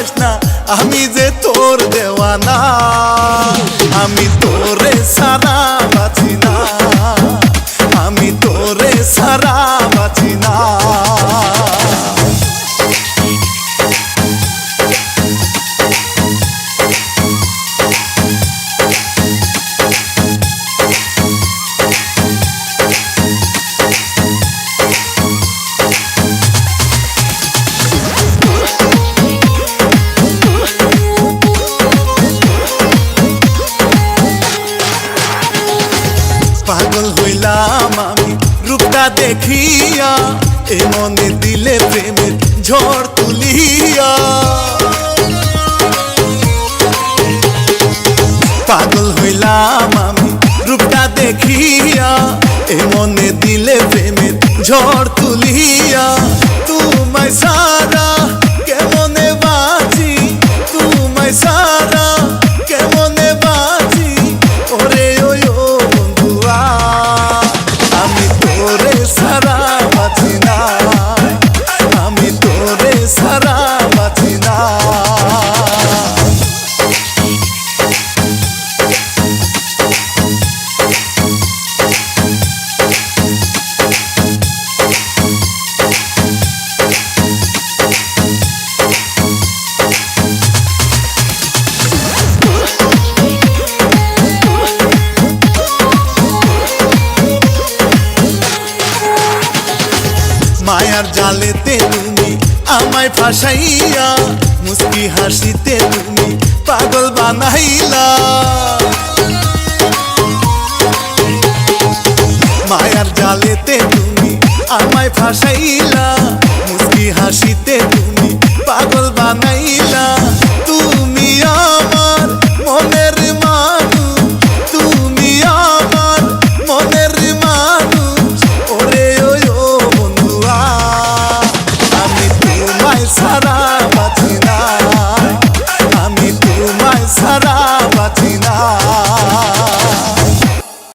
যাস না, আমি যে তোর দেওয়ানা। আমি তোরে সারা বাঁচি না, আমি তোরে সারা বাঁচি না। পাগল হইলাম আমি রূপটা দেখিয়া, এ মনে দিলে প্রেমের ঝড় তুলিয়া। পাগল হইলাম আমি রূপটা দেখিয়া, এ মনে দিলে প্রেমের ঝড় তুলিয়া। তোমায় সারা কেমনে বাঁচি, তোমায় সারা কেমনে বাঁচি, ওরে ওই বন্ধুয়া। আমি তোরে সারা বাঁচি না, আমি তোরে সারা বাঁচি না। মায়ার জালেতে তুমি আমায় ফাঁসাইয়া, মুস্কি হাসিতে তুমি পাগল বানাইলা। মায়ার জালেতে তুমি আমায় ফাঁসাইলা, মুস্কি হাসিতে তুমি পাগল বানাইলা।